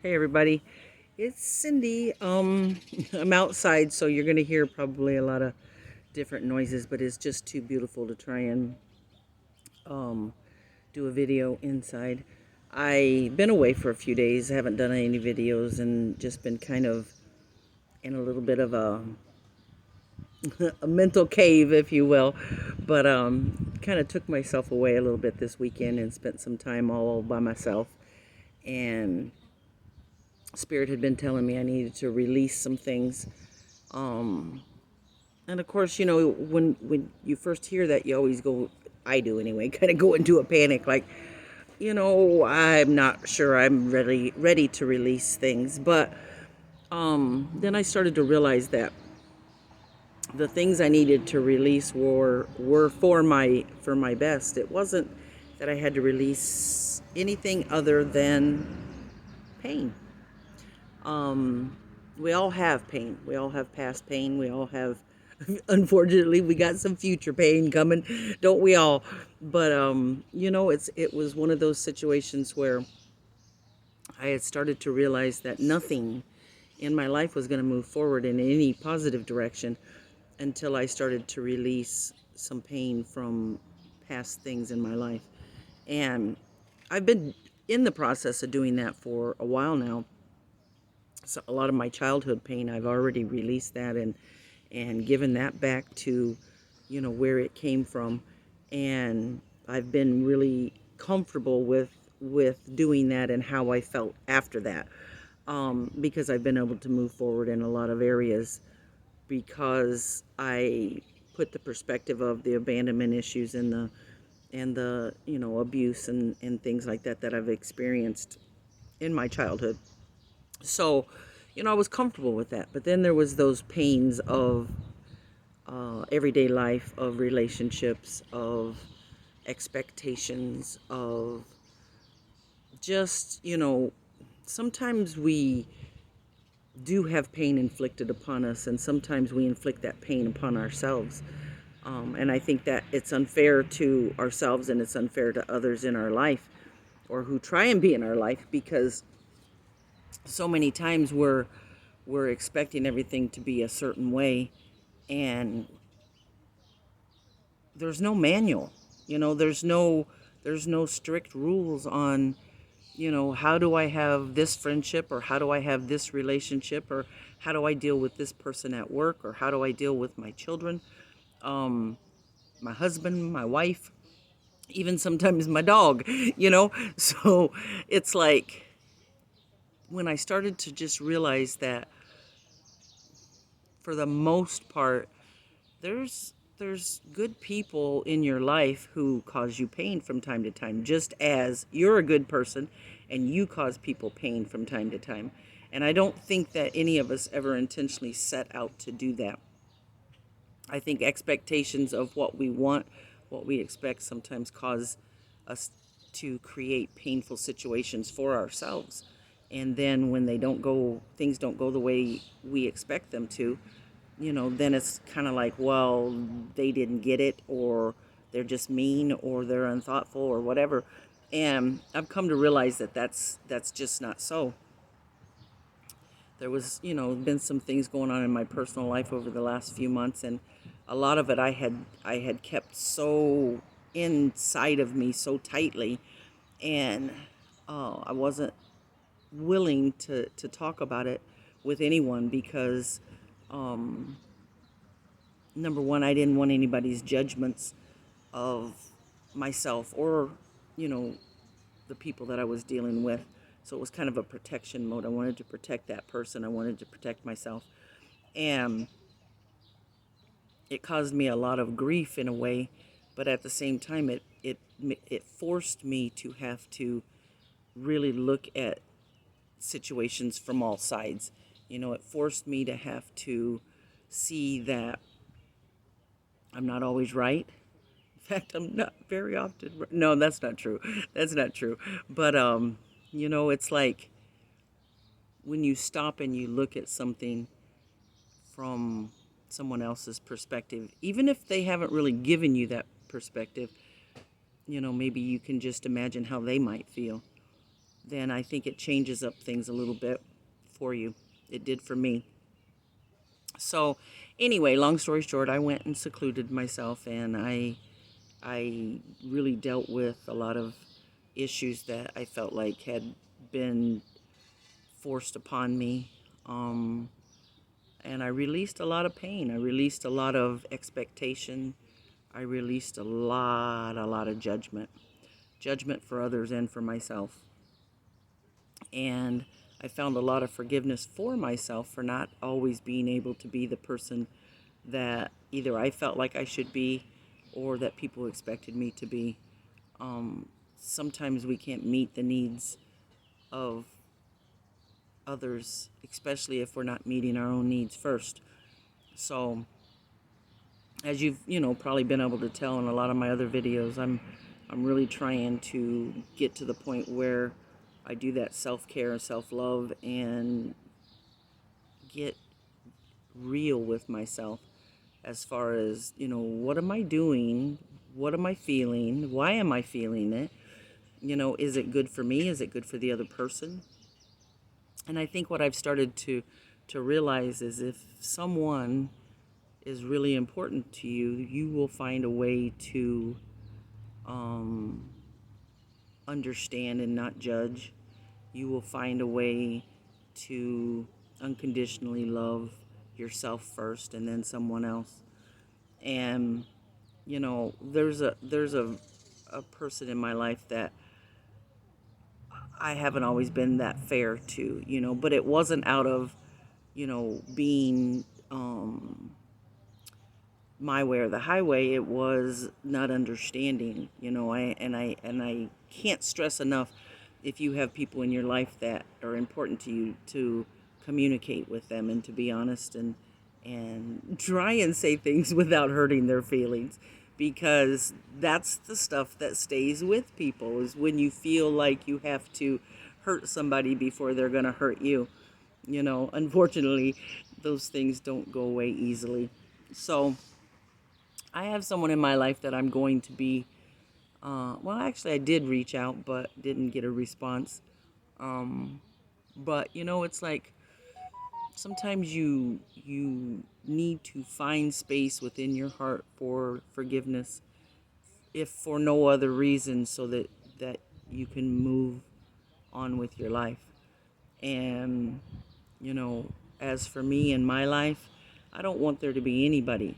Hey everybody, it's Cindy. I'm outside, so you're gonna hear probably a lot of different noises, but it's just too beautiful to try and um, do a video inside. I've been away for a few days, haven't done any videos, and just been kind of in a little bit of a mental cave, if you will. But kind of took myself away a little bit this weekend and spent some time all by myself. And Spirit had been telling me I needed to release some things. Um, And of course, when you first hear that, you always go, I do anyway, kind of go into a panic, like, I'm not sure I'm ready to release things. But then I started to realize that the things I needed to release were for my best. It wasn't that I had to release anything other than pain. Um, we all have pain. We all have past pain. We all have, unfortunately, we got some future pain coming, don't we all? But it was one of those situations where I had started to realize that nothing in my life was going to move forward in any positive direction until I started to release some pain from past things in my life. And I've been in the process of doing that for a while now. So a lot of my childhood pain, I've already released that and given that back to where it came from. And I've been really comfortable with doing that and how I felt after that, because I've been able to move forward in a lot of areas because I put the perspective of the abandonment issues and the abuse and things like that I've experienced in my childhood. So, I was comfortable with that. But then there was those pains of everyday life, of relationships, of expectations, of just, sometimes we do have pain inflicted upon us, and sometimes we inflict that pain upon ourselves. And I think that it's unfair to ourselves and it's unfair to others in our life or who try and be in our life, because so many times we're expecting everything to be a certain way, and there's no manual. There's no strict rules on, how do I have this friendship, or how do I have this relationship, or how do I deal with this person at work, or how do I deal with my children, um my husband, my wife, even sometimes my dog. So it's like, when I started to just realize that for the most part, there's good people in your life who cause you pain from time to time, just as you're a good person and you cause people pain from time to time. And I don't think that any of us ever intentionally set out to do that. I think expectations of what we want, what we expect, sometimes cause us to create painful situations for ourselves. And then when things don't go the way we expect them to, then it's kind of like, well, they didn't get it, or they're just mean, or they're unthoughtful, or whatever. And I've come to realize that that's just not so. There was, been some things going on in my personal life over the last few months, and a lot of it I had kept so inside of me so tightly, and I wasn't willing to talk about it with anyone because, um, number one, I didn't want anybody's judgments of myself or, you know, the people that I was dealing with. So it was kind of a protection mode. I wanted to protect that person. I wanted to protect myself. And it caused me a lot of grief in a way, but at the same time, it forced me to have to really look at situations from all sides. It forced me to have to see that I'm not always right. In fact, I'm not very often. No, that's not true. That's not true. But it's like when you stop and you look at something from someone else's perspective, even if they haven't really given you that perspective, maybe you can just imagine how they might feel. then I think it changes up things a little bit for you. It did for me. So anyway, long story short, I went and secluded myself, and I really dealt with a lot of issues that I felt like had been forced upon me. And I released a lot of pain. I released a lot of expectation. I released a lot of judgment for others and for myself. And I found a lot of forgiveness for myself for not always being able to be the person that either I felt like I should be or that people expected me to be. Sometimes we can't meet the needs of others, especially if we're not meeting our own needs first. So, as you've probably been able to tell in a lot of my other videos, I'm really trying to get to the point where I do that self-care and self-love and get real with myself as far as, what am I doing? What am I feeling? Why am I feeling it? Is it good for me? Is it good for the other person? And I think what I've started to realize is if someone is really important to you, you will find a way to understand and not judge. You will find a way to unconditionally love yourself first and then someone else. And there's a person in my life that I haven't always been that fair to, but it wasn't out of, being my way or the highway. It was not understanding. I can't stress enough, if you have people in your life that are important to you, to communicate with them and to be honest and try and say things without hurting their feelings, because that's the stuff that stays with people, is when you feel like you have to hurt somebody before they're going to hurt you. Unfortunately, those things don't go away easily. So I have someone in my life that I'm going to be, well, actually, I did reach out, but didn't get a response. But, it's like sometimes you need to find space within your heart for forgiveness, if for no other reason, so that you can move on with your life. And, as for me in my life, I don't want there to be anybody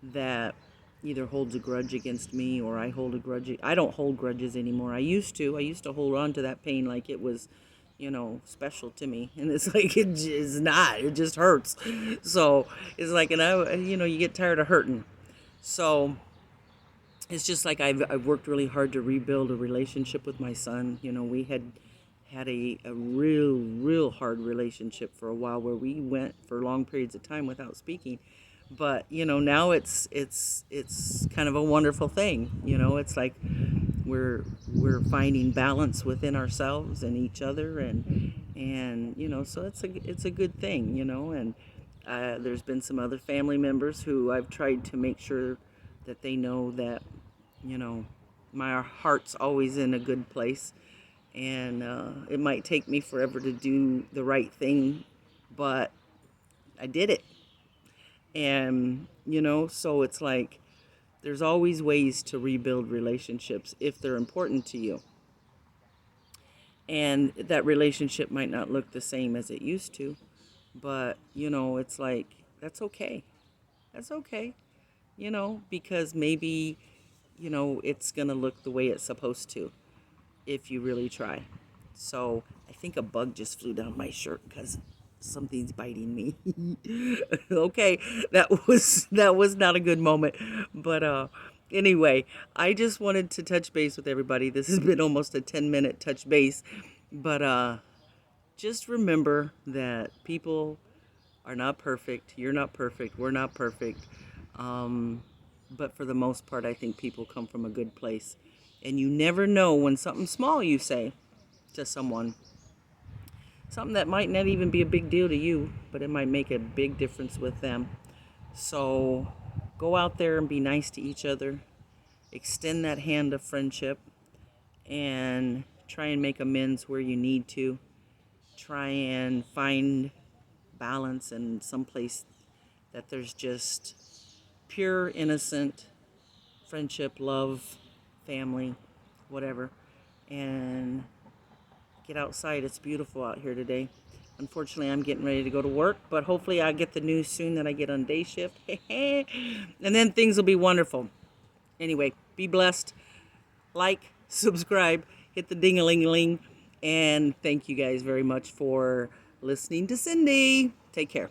that either holds a grudge against me or I hold a grudge. I don't hold grudges anymore. I used to hold on to that pain like it was, special to me. And it's like, it is not, it just hurts. So it's like, and you get tired of hurting. So it's just like I've worked really hard to rebuild a relationship with my son. We had a real hard relationship for a while, where we went for long periods of time without speaking. But now it's kind of a wonderful thing. It's like we're finding balance within ourselves and each other, and so it's a good thing. And there's been some other family members who I've tried to make sure that they know that my heart's always in a good place. And it might take me forever to do the right thing, but I did it. And, so it's like there's always ways to rebuild relationships if they're important to you. And that relationship might not look the same as it used to, but, it's like, that's okay. That's okay, because maybe, it's going to look the way it's supposed to if you really try. So I think a bug just flew down my shirt because something's biting me. Okay, that was not a good moment, but anyway, I just wanted to touch base with everybody. This has been almost a 10-minute touch base, but just remember that people are not perfect. You're not perfect. We're not perfect. But for the most part, I think people come from a good place. And you never know when something small you say to someone, something that might not even be a big deal to you, but it might make a big difference with them. So go out there and be nice to each other. Extend that hand of friendship. And Try and make amends where you need to. Try and find balance in some place that there's just pure, innocent friendship, love, family, whatever. And get outside. It's beautiful out here today. Unfortunately, I'm getting ready to go to work, but hopefully I'll get the news soon that I get on day shift. And then things will be wonderful. Anyway, be blessed. Like, subscribe, hit the ding-a-ling-a-ling, and thank you guys very much for listening to Cindy. Take care.